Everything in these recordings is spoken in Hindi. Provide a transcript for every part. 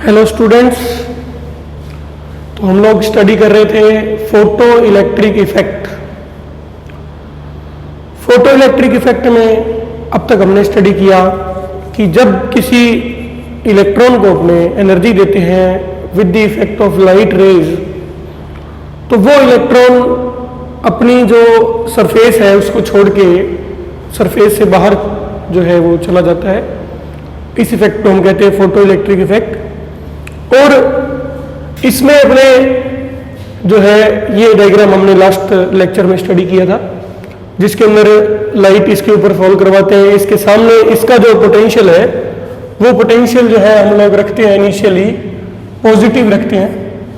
Hello students. तो हम लोग स्टडी कर रहे थे photo electric effect. Photo electric effect में अब तक हमने स्टडी किया कि जब किसी इलेक्ट्रॉन को अपने एनर्जी देते हैं with the effect of light rays, तो वो इलेक्ट्रॉन अपनी जो सरफेस है उसको छोड़ के सरफेस से बाहर जो है वो चला जाता है। इस इफेक्ट को हम कहते हैं फोटो इलेक्ट्रिक इफेक्ट। और इसमें अपने जो है ये डायग्राम हमने लास्ट लेक्चर में स्टडी किया था, जिसके अंदर लाइट इसके ऊपर फॉल करवाते हैं। इसके सामने इसका जो पोटेंशियल है वो पोटेंशियल जो है हम लोग रखते हैं इनिशियली पॉजिटिव रखते हैं,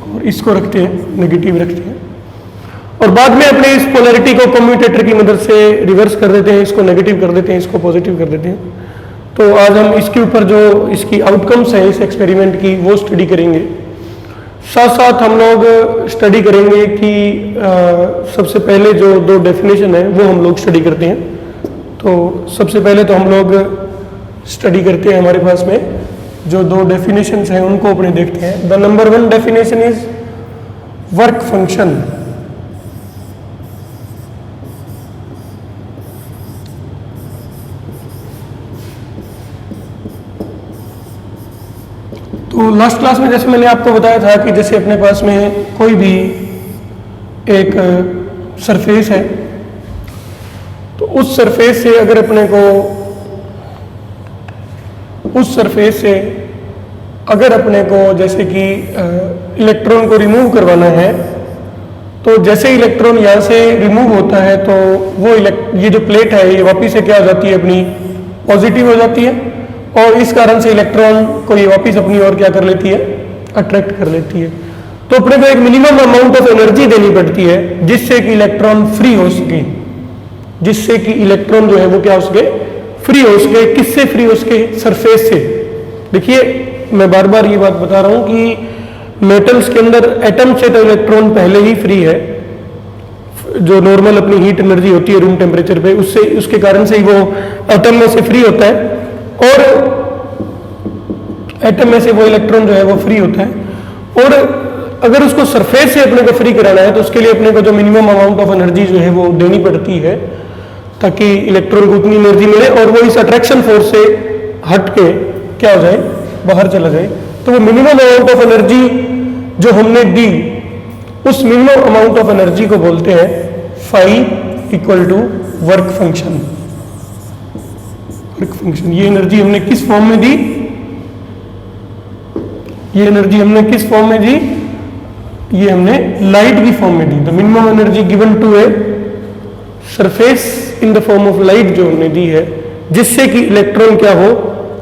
और इसको रखते हैं नेगेटिव रखते हैं, और बाद में अपने इस पोलैरिटी को कम्यूटेटर की मदद से रिवर्स कर देते हैं, इसको नेगेटिव कर देते हैं, इसको पॉजिटिव कर देते हैं। तो आज हम इसके ऊपर जो इसकी आउटकम्स है इस एक्सपेरिमेंट की वो स्टडी करेंगे। साथ साथ हम लोग स्टडी करेंगे कि सबसे पहले जो दो डेफिनेशन है वो हम लोग स्टडी करते हैं। तो सबसे पहले तो हम लोग स्टडी करते हैं, हमारे पास में जो दो डेफिनेशंस हैं उनको अपने देखते हैं। The number one definition is work function. तो लास्ट क्लास में जैसे मैंने आपको बताया था कि जैसे अपने पास में कोई भी एक सरफेस है, तो उस सरफेस से अगर अपने को जैसे कि इलेक्ट्रॉन को रिमूव करवाना है, तो जैसे इलेक्ट्रॉन यहाँ से रिमूव होता है तो वो ये जो प्लेट है ये वापिस से क्या हो जाती है, अपनी पॉजिटिव हो जाती है, और इस कारण से इलेक्ट्रॉन को ये वापस अपनी ओर क्या कर लेती है, अट्रैक्ट कर लेती है। तो अपने को एक मिनिमम अमाउंट ऑफ एनर्जी देनी पड़ती है जिससे कि इलेक्ट्रॉन फ्री हो सके, जिससे कि इलेक्ट्रॉन जो है वो क्या हो सके, फ्री हो सके। किससे फ्री हो सके? सरफेस से। देखिए मैं बार बार ये बात बता रहा हूं कि मेटल्स के अंदर एटम से तो इलेक्ट्रॉन पहले ही फ्री है, जो नॉर्मल अपनी हीट एनर्जी होती है रूम टेम्परेचर पे, उसके कारण से ही वो एटम में से फ्री होता है, और एटम में से वो इलेक्ट्रॉन जो है वो फ्री होता है। और अगर उसको सरफेस से अपने को फ्री कराना है तो उसके लिए अपने को जो मिनिमम अमाउंट ऑफ एनर्जी जो है वो देनी पड़ती है, ताकि इलेक्ट्रॉन को उतनी एनर्जी मिले और वो इस अट्रैक्शन फोर्स से हट के क्या हो जाए, बाहर चला जाए। तो वो मिनिमम अमाउंट ऑफ एनर्जी जो हमने दी, उस मिनिमम अमाउंट ऑफ एनर्जी को बोलते हैं phi equal to work function. Work function, ये एनर्जी हमने किस फॉर्म में दी? ये एनर्जी हमने किस फॉर्म में दी? ये हमने लाइट की फॉर्म में दी। The minimum energy given to a surface in the form of light जो हमने दी है, जिससे कि इलेक्ट्रॉन क्या हो,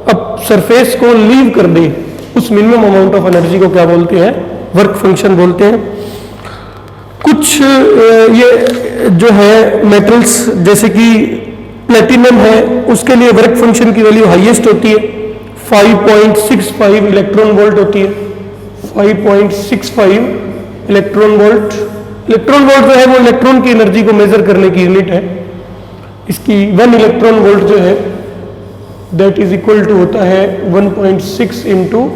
अब सरफेस को लीव कर दे, उस मिनिमम अमाउंट ऑफ एनर्जी को क्या बोलते हैं? वर्क फंक्शन बोलते हैं। कुछ ये जो है मेटल्स जैसे कि प्लेटिनम है, उसके लिए वर्क फंक्शन की वैल्यू हाईएस्ट होती है, 5.65 इलेक्ट्रॉन वोल्ट होती है। 5.65 इलेक्ट्रॉन वोल्ट। इलेक्ट्रॉन वोल्ट जो है वो इलेक्ट्रॉन की एनर्जी को मेजर करने की यूनिट है। इसकी 1 इलेक्ट्रॉन वोल्ट जो है दैट इज इक्वल टू होता है 1.6 into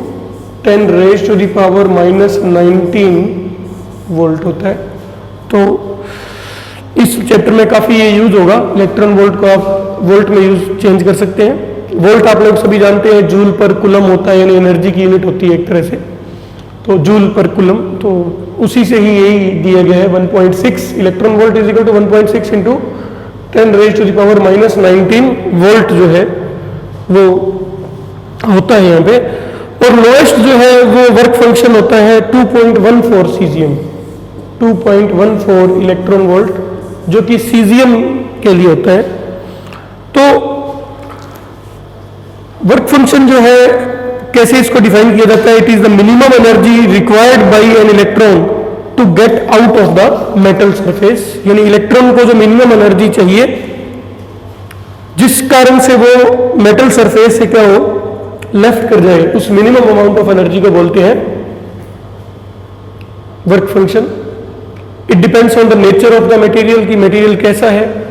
10 raise to the power -19 volt होता है। तो इस चैप्टर में काफ़ी ये यूज होगा। इलेक्ट्रॉन वोल्ट को आप वोल्ट में यूज चेंज कर सकते हैं। वोल्ट आप लोग सभी जानते हैं जूल पर कुलम होता है, यानी एनर्जी की यूनिट होती है एक तरह से, तो जूल पर कुलम, तो उसी से ही यही दिया गया है 1.6 electron volt is equal to 1.6 into 10 raise to the power -19 volt जो है वो होता है यहाँ पे। और लोएस्ट जो है वो वर्क फंक्शन होता है 2.14 सीजियम, 2.14 इलेक्ट्रॉन वोल्ट, जो कि सीजियम के लिए होता है। तो वर्क फंक्शन जो है कैसे इसको डिफाइन किया जाता है? It is the minimum energy required by an electron to get out of the metal surface, यानी इलेक्ट्रॉन को जो मिनिमम एनर्जी चाहिए जिस कारण से वो मेटल सरफेस से क्या हो, लेफ्ट कर जाए, उस मिनिमम अमाउंट ऑफ एनर्जी को बोलते हैं work function. It depends on the nature of the material, की मटेरियल कैसा है।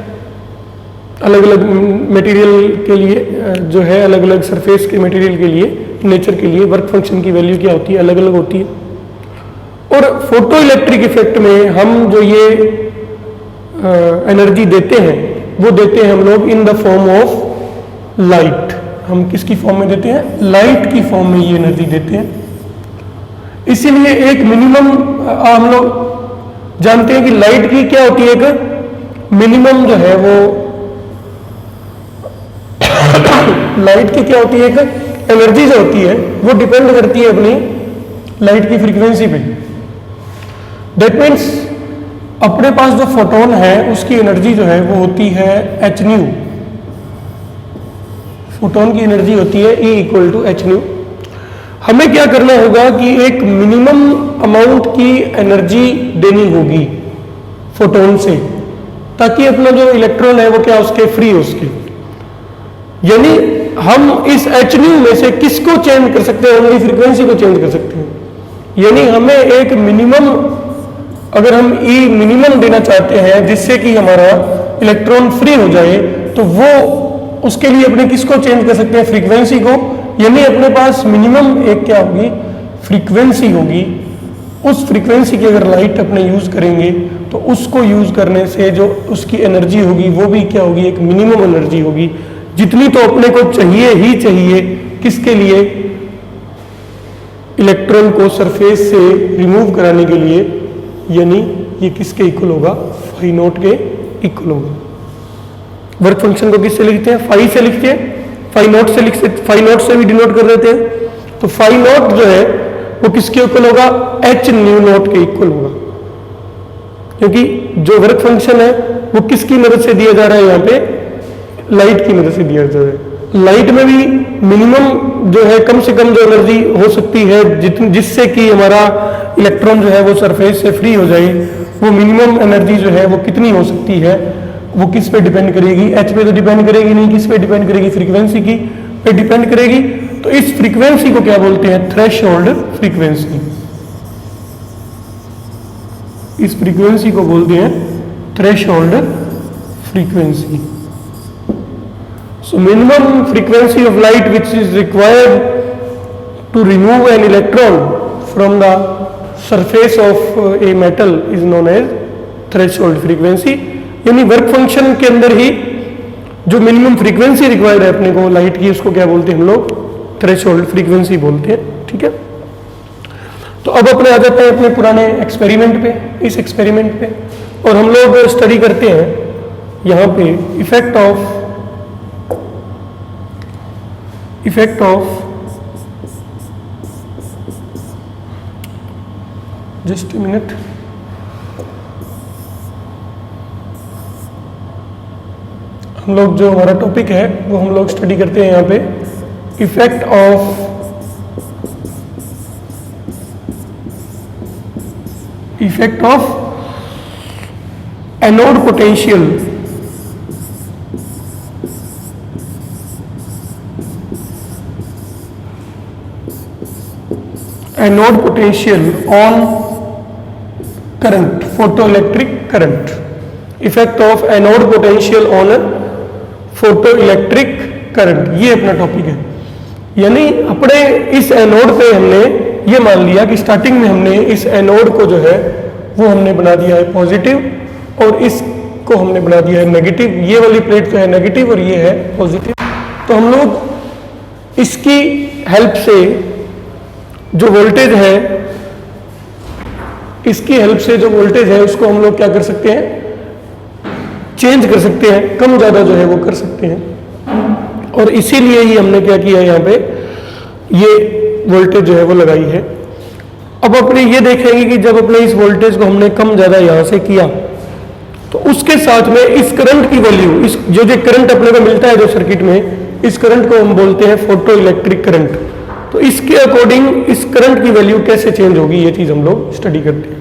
अलग अलग मटेरियल के लिए जो है, अलग अलग सरफेस के मटेरियल के लिए नेचर के लिए वर्क फंक्शन की वैल्यू क्या होती है, अलग अलग होती है। और फोटो इलेक्ट्रिक इफेक्ट में हम जो ये एनर्जी देते हैं वो देते हैं हम लोग इन द फॉर्म ऑफ लाइट। हम किसकी फॉर्म में देते हैं, लाइट की फॉर्म में ये एनर्जी देते हैं। इसीलिए एक मिनिमम हम लोग जानते हैं कि लाइट की क्या होती है, एक मिनिमम जो है वो लाइट की क्या होती है, एक एनर्जी जो होती है वो डिपेंड करती है अपनी लाइट की फ्रीक्वेंसी पे। दैट मीन्स अपने पास जो फोटोन है उसकी एनर्जी जो है वो होती है एच न्यू। फोटोन की एनर्जी होती है E equal to h nu. हमें क्या करना होगा कि एक मिनिमम अमाउंट की एनर्जी देनी होगी फोटोन से, ताकि अपना जो इलेक्ट्रॉन है वो क्या उसके फ्री हो उसके। यानी हम इस एच न्यू में से किसको चेंज कर सकते हैं, ओनली फ्रीक्वेंसी को चेंज कर सकते हैं। यानी हमें एक मिनिमम, अगर हम E मिनिमम देना चाहते हैं जिससे कि हमारा इलेक्ट्रॉन फ्री हो जाए, तो वो उसके लिए अपने किसको चेंज कर सकते हैं, फ्रीक्वेंसी को। यानी अपने पास मिनिमम एक क्या होगी, फ्रीक्वेंसी होगी। उस फ्रीक्वेंसी की अगर लाइट अपने यूज करेंगे तो उसको यूज करने से जो उसकी एनर्जी होगी वो भी क्या होगी, एक मिनिमम एनर्जी होगी, जितनी तो अपने को चाहिए ही चाहिए। किसके लिए, इलेक्ट्रॉन को सरफेस से रिमूव कराने के लिए। यानी ये किसके इक्वल होगा, फाई नॉट के इक्वल होगा। वर्क फंक्शन को किससे लिखते हैं, फाई से लिखते हैं, फाई नॉट से लिखते, फाई नॉट से भी डिनोट कर देते हैं। तो फाई नॉट जो है वो किसके इक्वल होगा, एच न्यू नॉट के इक्वल होगा। क्योंकि जो वर्क फंक्शन है वो किसकी मदद से दिया जा रहा है, यहाँ पे लाइट की मदद से दिया जा रहा है। लाइट में भी मिनिमम जो है कम से कम जो एनर्जी हो सकती है जिससे कि हमारा इलेक्ट्रॉन जो है वो सरफेस से फ्री हो जाए, वो मिनिमम एनर्जी जो है वो कितनी हो सकती है, वो किस पे डिपेंड करेगी, एच पे तो डिपेंड करेगी नहीं, किस पे डिपेंड करेगी, फ्रीक्वेंसी की पे डिपेंड करेगी। तो इस फ्रीक्वेंसी को क्या बोलते हैं, थ्रेशोल्ड फ्रीक्वेंसी। इस फ्रीक्वेंसी को बोलते हैं threshold frequency. So minimum frequency of light which is required to remove an electron from the surface of a metal is known as threshold frequency। यानी वर्क फंक्शन के अंदर ही जो मिनिमम फ्रीक्वेंसी रिक्वायर्ड है अपने को लाइट की, उसको क्या बोलते हैं हम लोग, थ्रेशोल्ड फ्रीक्वेंसी बोलते हैं। ठीक है, तो अब अपने आ जाते हैं अपने पुराने एक्सपेरिमेंट पे, इस एक्सपेरिमेंट पे। और हम लोग स्टडी करते हैं यहाँ पे effect of just a minute, हम लोग जो हमारा टॉपिक है वो हम लोग स्टडी करते हैं यहाँ पे effect of anode potential on current, photoelectric current. Effect of anode potential on photoelectric current, ये अपना टॉपिक है। यानी अपने इस एनोड पे हमने ये मान लिया कि स्टार्टिंग में हमने इस एनोड को जो है वो हमने बना दिया है पॉजिटिव और इसको हमने बना दिया है नेगेटिव। ये वाली प्लेट जो है नेगेटिव और ये है पॉजिटिव। तो हम लोग इसकी हेल्प से जो वोल्टेज है, इसकी हेल्प से जो वोल्टेज है उसको हम लोग क्या कर सकते हैं, चेंज कर सकते हैं, कम ज़्यादा जो है वो कर सकते हैं। और इसीलिए ही हमने क्या किया यहाँ पे, ये वोल्टेज जो है वो लगाई है। अब अपने ये देखेंगे कि जब अपने इस वोल्टेज को हमने कम ज़्यादा यहाँ से किया तो उसके साथ में इस करंट की वैल्यू, इस जो करंट अपने को मिलता है जो सर्किट में, इस करंट को हम बोलते हैं फोटो इलेक्ट्रिक करंट। तो इसके अकॉर्डिंग इस करंट की वैल्यू कैसे चेंज होगी, ये चीज़ हम लोग स्टडी करते हैं।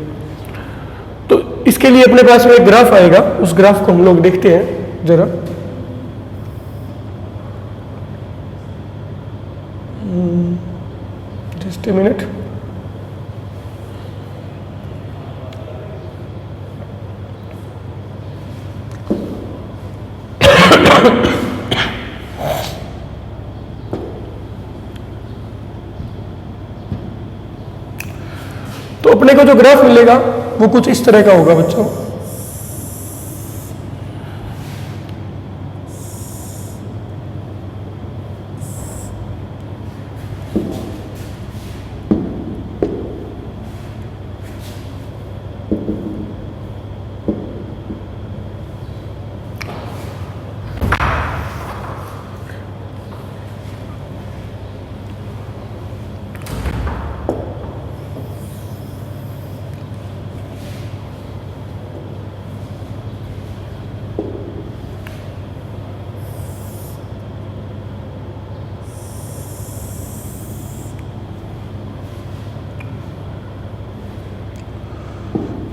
तो इसके लिए अपने पास में एक ग्राफ आएगा, उस ग्राफ को हम लोग देखते हैं जरा। Just a minute. तो अपने को जो ग्राफ मिलेगा वो कुछ इस तरह का होगा बच्चों।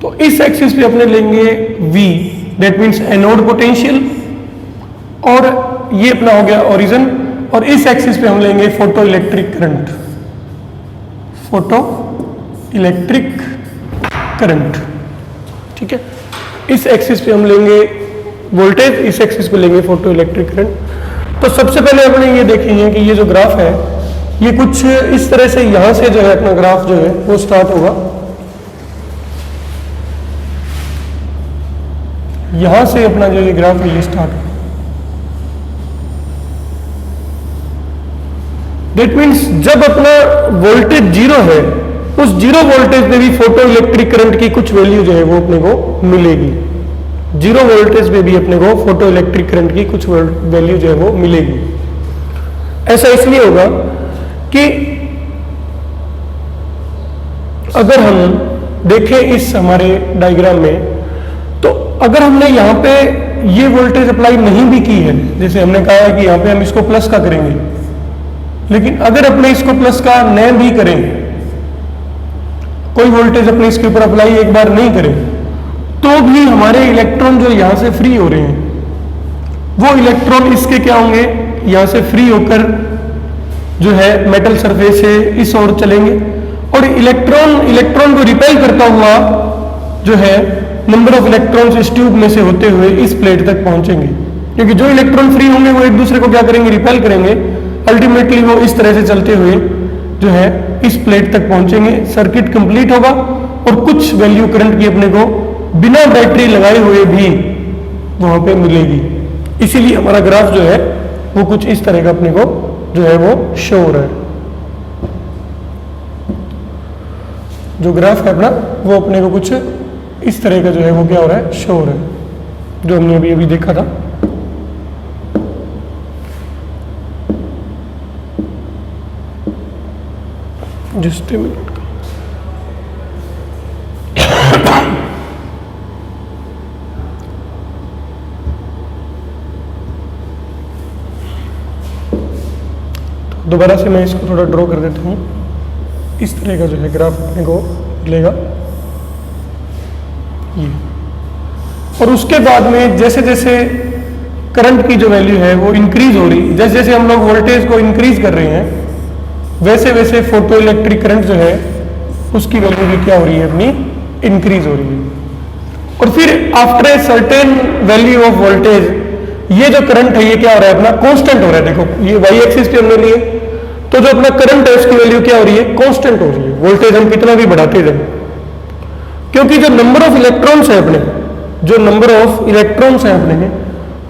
तो इस एक्सिस पे अपने लेंगे V, that means anode potential, और ये अपना हो गया ओरिजिन, और इस एक्सिस पे हम लेंगे photo electric current, photo electric current, ठीक है। इस एक्सिस पे हम लेंगे वोल्टेज, इस एक्सिस पे लेंगे फोटो इलेक्ट्रिक करंट। तो सबसे पहले अपने ये देखेंगे कि ये जो ग्राफ है ये कुछ इस तरह से यहां से जो है अपना ग्राफ जो है वो स्टार्ट होगा, यहां से अपना जो ये ग्राफ है ये स्टार्ट होगा। दैट मीन्स जब अपना वोल्टेज जीरो है, उस जीरो वोल्टेज में भी फोटो इलेक्ट्रिक करंट की कुछ वैल्यू जो है वो अपने को मिलेगी। जीरो वोल्टेज में भी अपने को फोटो इलेक्ट्रिक करंट की कुछ वैल्यू जो है वो मिलेगी। ऐसा इसलिए होगा कि अगर हम देखें इस हमारे डायग्राम में, तो अगर हमने यहाँ पे ये वोल्टेज अप्लाई नहीं भी की है, जैसे हमने कहा है कि यहाँ पे हम इसको प्लस का करेंगे, लेकिन अगर अपने इसको प्लस का न भी करें, कोई वोल्टेज अपने इसके ऊपर अप्लाई एक बार नहीं करें, तो भी हमारे इलेक्ट्रॉन जो यहां से फ्री हो रहे हैं वो इलेक्ट्रॉन इसके क्या होंगे, यहां से फ्री होकर जो है मेटल सरफेस से इस ओर चलेंगे, और इलेक्ट्रॉन को रिपेल करता हुआ जो है नंबर ऑफ इलेक्ट्रॉन्स इस ट्यूब में से होते हुए इस प्लेट तक पहुंचेंगे, क्योंकि जो इलेक्ट्रॉन फ्री होंगे वो एक दूसरे को क्या करेंगे, रिपेल करेंगे। अल्टीमेटली वो इस तरह से चलते हुए जो है इस प्लेट तक पहुंचेंगे, सर्किट कंप्लीट होगा, और कुछ वैल्यू करंट की अपने को बिना बैटरी लगाए हुए भी वहां पे मिलेगी। इसीलिए हमारा ग्राफ जो है वो कुछ इस तरह का अपने को जो है वो शो हो रहा है। जो ग्राफ है अपना वो अपने को कुछ इस तरह का जो है वो क्या हो रहा है, शो हो रहा है, जो हमने अभी अभी देखा था। जस्ट मिनट, दोबारा से मैं इसको थोड़ा ड्रॉ कर देता हूँ। इस तरह का जो है ग्राफ अपने को मिलेगा ये, और उसके बाद में जैसे जैसे करंट की जो वैल्यू है वो इंक्रीज हो रही, जैसे जैसे हम लोग वोल्टेज को इंक्रीज कर रहे हैं, वैसे वैसे फोटो इलेक्ट्रिक करंट जो है उसकी वैल्यू भी क्या हो रही है, अपनी इंक्रीज हो रही है। और फिर after a certain value of voltage, ये जो करंट है ये क्या हो रहा है, अपना कांस्टेंट हो रहा है। देखो ये वाई एक्सिस पे हमने लिए, तो जो अपना करंट है उसकी वैल्यू क्या हो रही है, कांस्टेंट हो रही है। वोल्टेज हम कितना भी बढ़ाते जाए, क्योंकि जो नंबर ऑफ इलेक्ट्रॉन्स है अपने, जो नंबर ऑफ इलेक्ट्रॉन्स है अपने,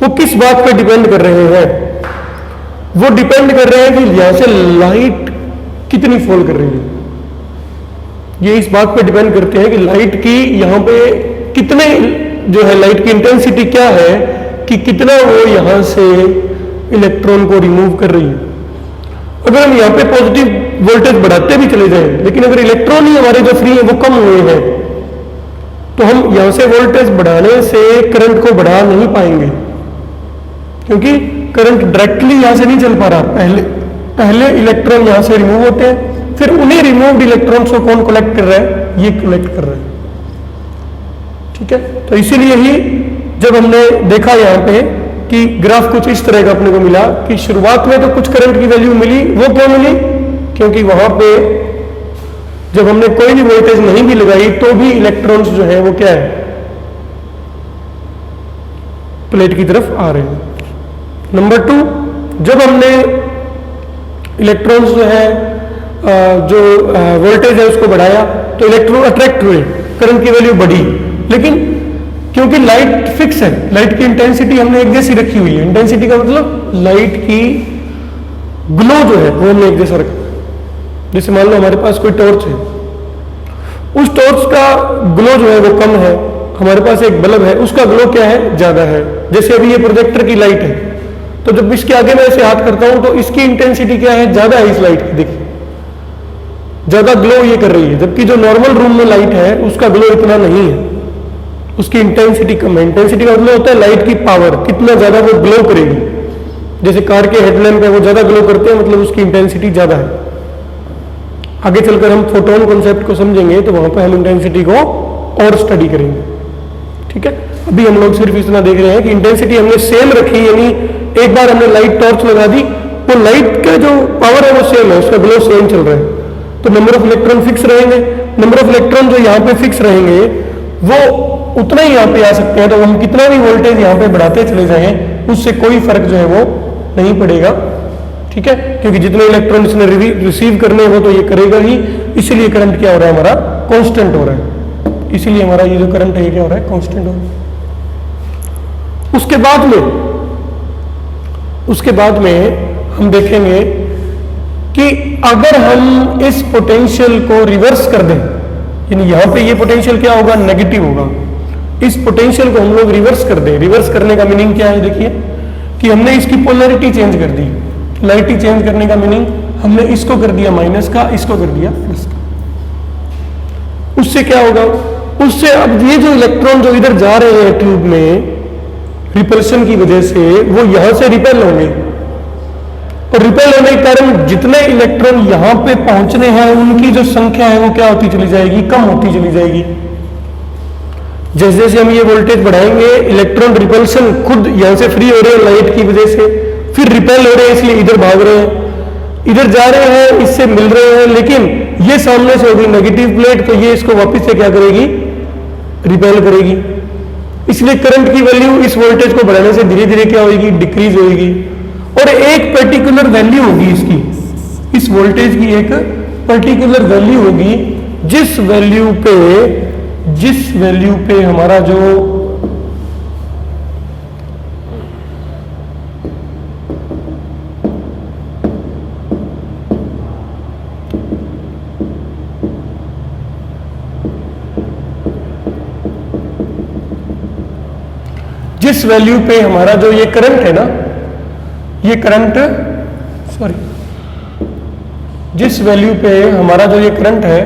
वो किस बात पे डिपेंड कर रहे हैं, वो डिपेंड कर रहे हैं कि यहां से लाइट कितनी फॉल कर रही है। ये इस बात पे डिपेंड करते हैं कि लाइट की यहां पे कितने जो है लाइट की इंटेंसिटी क्या है, कि कितना वो यहां से इलेक्ट्रॉन को रिमूव कर रही है। अगर हम यहाँ पे पॉजिटिव वोल्टेज बढ़ाते भी चले जाएं, लेकिन अगर इलेक्ट्रॉन ही हमारे जो फ्री है वो कम हुए हैं, तो हम यहां से वोल्टेज बढ़ाने से करंट को बढ़ा नहीं पाएंगे, क्योंकि करंट डायरेक्टली यहां से नहीं चल पा रहा। पहले इलेक्ट्रॉन यहां से रिमूव होते हैं, फिर उन्हीं रिमूव्ड इलेक्ट्रॉन्स को कौन कलेक्ट कर रहा है, ये कलेक्ट कर रहा है। ठीक है, तो इसीलिए ही जब हमने देखा यहाँ पे कि ग्राफ कुछ इस तरह का अपने को मिला कि शुरुआत में तो कुछ करंट की वैल्यू मिली, वो क्यों मिली, क्योंकि वहां पे जब हमने कोई भी वोल्टेज नहीं भी लगाई तो भी इलेक्ट्रॉन्स जो है वो क्या है, प्लेट की तरफ आ रहे हैं। नंबर 2, जब हमने इलेक्ट्रॉन्स जो है जो वोल्टेज है उसको बढ़ाया, तो इलेक्ट्रॉन अट्रैक्ट हुए, करंट की वैल्यू बढ़ी। लेकिन क्योंकि लाइट फिक्स है, लाइट की इंटेंसिटी हमने एक जैसी रखी हुई है, इंटेंसिटी का मतलब लाइट की ग्लो जो है वो हमने एक जैसा रखा। जैसे मान लो हमारे पास कोई टॉर्च है, उस टॉर्च का ग्लो जो है वो कम है, हमारे पास एक बल्ब है उसका ग्लो क्या है, ज्यादा है। जैसे अभी ये प्रोजेक्टर की लाइट है, तो जब इसके आगे मैं ऐसे हाथ करता हूं तो इसकी इंटेंसिटी क्या है, ज्यादा है इस लाइट की, देखिए ज्यादा ग्लो ये कर रही है। जबकि जो नॉर्मल रूम में लाइट है उसका ग्लो इतना नहीं है, उसकी इंटेंसिटी कम है। इंटेंसिटी का मतलब होता है लाइट की पावर, कितना ज्यादा वो ग्लो करेगी। जैसे कार के हेडलैम्प है वो ज्यादा ग्लो करते हैं, मतलब उसकी इंटेंसिटी ज्यादा है। आगे चलकर हम फोटोन कॉन्सेप्ट को समझेंगे तो वहां पर हम इंटेंसिटी को और स्टडी करेंगे, ठीक है। अभी हम लोग सिर्फ इतना देख रहे हैं कि इंटेंसिटी हमने सेम रखी, यानी एक बार हमने लाइट टॉर्च लगा दी, वो लाइट का जो पावर है वो सेम है, उसका ग्लो सेम चल रहा है। तो नंबर ऑफ इलेक्ट्रॉन फिक्स रहेंगे, नंबर ऑफ इलेक्ट्रॉन जो यहाँ पे फिक्स रहेंगे वो उतना ही यहाँ पे आ सकते हैं। तो हम कितना भी वोल्टेज यहाँ पे बढ़ाते चले जाएं उससे कोई फर्क जो है वो नहीं पड़ेगा, ठीक है, क्योंकि जितने इलेक्ट्रॉन इसने रिसीव करने हैं वो तो ये करेगा ही। इसीलिए करंट क्या हो रहा है हमारा, कांस्टेंट हो रहा है। इसीलिए हमारा ये जो करंट है ये क्या हो रहा है, कांस्टेंट हो रहा है। उसके बाद में हम देखेंगे कि अगर हम इस पोटेंशियल को रिवर्स कर दें, यानी यहां पे ये पोटेंशियल क्या होगा, नेगेटिव होगा। इस पोटेंशियल को हम लोग रिवर्स कर दें, रिवर्स करने का मीनिंग क्या है, देखिए कि हमने इसकी पोलैरिटी चेंज कर दी। पोलैरिटी चेंज करने का मीनिंग हमने इसको कर दिया माइनस का, इसको कर दिया प्लस का। उससे क्या होगा, उससे अब ये जो इलेक्ट्रॉन जो इधर जा रहे हैं ट्यूब में रिपल्शन की वजह से वो यहां से रिपेल होंगे, और रिपेल होने के कारण जितने इलेक्ट्रॉन यहां पे पहुंचने हैं उनकी जो संख्या है वो क्या होती चली जाएगी, कम होती चली जाएगी। जैसे जैसे हम ये वोल्टेज बढ़ाएंगे, इलेक्ट्रॉन रिपल्शन खुद यहां से फ्री हो रहे हैं लाइट की वजह से, फिर रिपेल हो रहे हैं इसलिए इधर भाग रहे हैं, इधर जा रहे हैं इससे मिल रहे हैं। लेकिन ये सामने से होगी नेगेटिव प्लेट, तो ये इसको वापस से क्या करेगी, रिपेल करेगी। इसलिए करंट की वैल्यू इस वोल्टेज को बढ़ाने से धीरे धीरे क्या होगी, डिक्रीज होगी। और एक पर्टिकुलर वैल्यू होगी इसकी, इस वोल्टेज की एक पर्टिकुलर वैल्यू होगी, जिस वैल्यू पे हमारा जो ये करंट है ना, ये करंट जिस वैल्यू पे हमारा जो ये करंट है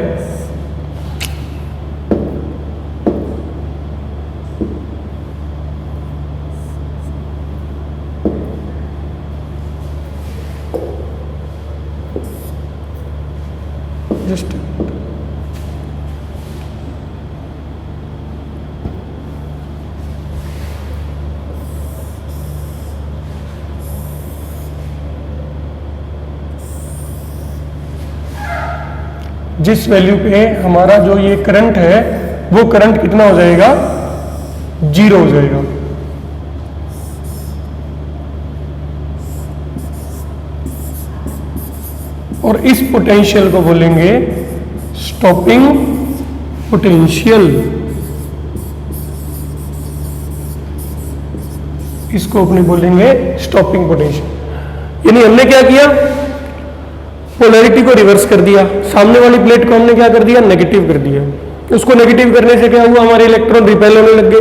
जिस वैल्यू पे हमारा जो ये करंट है वो करंट कितना हो जाएगा, 0 हो जाएगा। और इस पोटेंशियल को बोलेंगे स्टॉपिंग पोटेंशियल। इसको अपने बोलेंगे स्टॉपिंग पोटेंशियल। यानी हमने क्या किया, पोलैरिटी को रिवर्स कर दिया, सामने वाली प्लेट को हमने क्या कर दिया, नेगेटिव कर दिया। उसको नेगेटिव करने से क्या हुआ, हमारे इलेक्ट्रॉन रिपेल होने लग गए।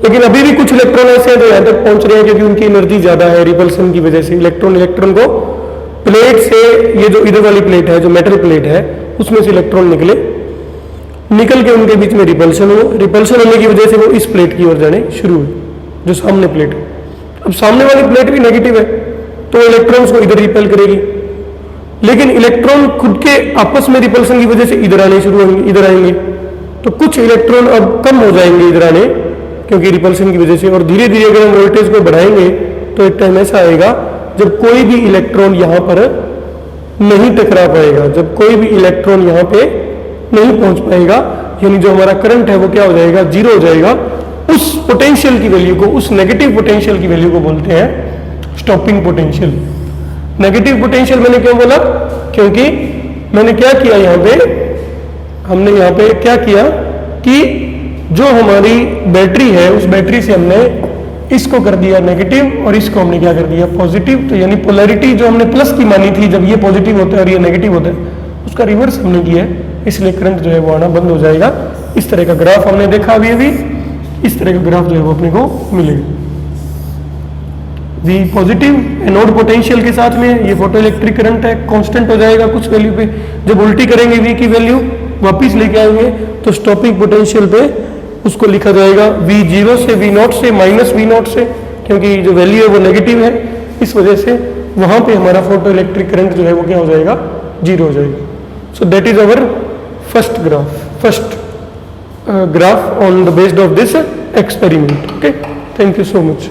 लेकिन अभी भी कुछ इलेक्ट्रॉन ऐसे हैं जो यहां तक पहुंच रहे हैं क्योंकि उनकी एनर्जी ज्यादा है रिपल्सन की वजह से। इलेक्ट्रॉन को प्लेट से, ये जो इधर वाली प्लेट है जो मेटल प्लेट है उसमें से इलेक्ट्रॉन निकल के उनके बीच में रिपल्सन हो, रिपल्सन होने की वजह से वो इस प्लेट की ओर जाने शुरू हुए, जो सामने प्लेट है। अब सामने वाली प्लेट भी नेगेटिव है तो इलेक्ट्रॉन्स को इधर रिपेल करेगी, लेकिन इलेक्ट्रॉन खुद के आपस में रिपल्सन की वजह से इधर आने शुरू होंगे, इधर आएंगे। तो कुछ इलेक्ट्रॉन अब कम हो जाएंगे इधर आने क्योंकि रिपल्सन की वजह से। और धीरे धीरे अगर हम वोल्टेज को बढ़ाएंगे तो एक टाइम ऐसा आएगा जब कोई भी इलेक्ट्रॉन यहां पर नहीं टकरा पाएगा, जब कोई भी इलेक्ट्रॉन यहां पे नहीं पहुंच पाएगा, यानी जो हमारा करंट है वो क्या हो जाएगा, 0 हो जाएगा। उस पोटेंशियल की वैल्यू को, उस नेगेटिव पोटेंशियल की वैल्यू को बोलते हैं स्टॉपिंग पोटेंशियल। नेगेटिव पोटेंशियल मैंने क्यों बोला, क्योंकि मैंने क्या किया, यहां पे हमने यहाँ पे क्या किया कि जो हमारी बैटरी है उस बैटरी से हमने इसको कर दिया नेगेटिव और इसको हमने क्या कर दिया पॉजिटिव। तो यानी पोलैरिटी जो हमने प्लस की मानी थी, जब ये पॉजिटिव होता है और ये नेगेटिव होता है, उसका रिवर्स हमने किया है, इसलिए करंट जो है वो आना बंद हो जाएगा। इस तरह का ग्राफ हमने देखा अभी इस तरह का ग्राफ जो है वो अपने को मिलेगा। वी पॉजिटिव एनोड पोटेंशियल के साथ में ये फोटो इलेक्ट्रिक करंट है, कांस्टेंट हो जाएगा कुछ वैल्यू पे। जब उल्टी करेंगे वी की वैल्यू वापस लेके आएंगे तो स्टॉपिंग पोटेंशियल पे उसको लिखा जाएगा V0 से V0 से माइनस V0 से, क्योंकि जो वैल्यू है वो नेगेटिव है, इस वजह से वहां पे हमारा फोटो इलेक्ट्रिक करंट जो है वो क्या हो जाएगा, 0 हो जाएगा। So that is our first graph on the based of this experiment. Okay, thank you so much.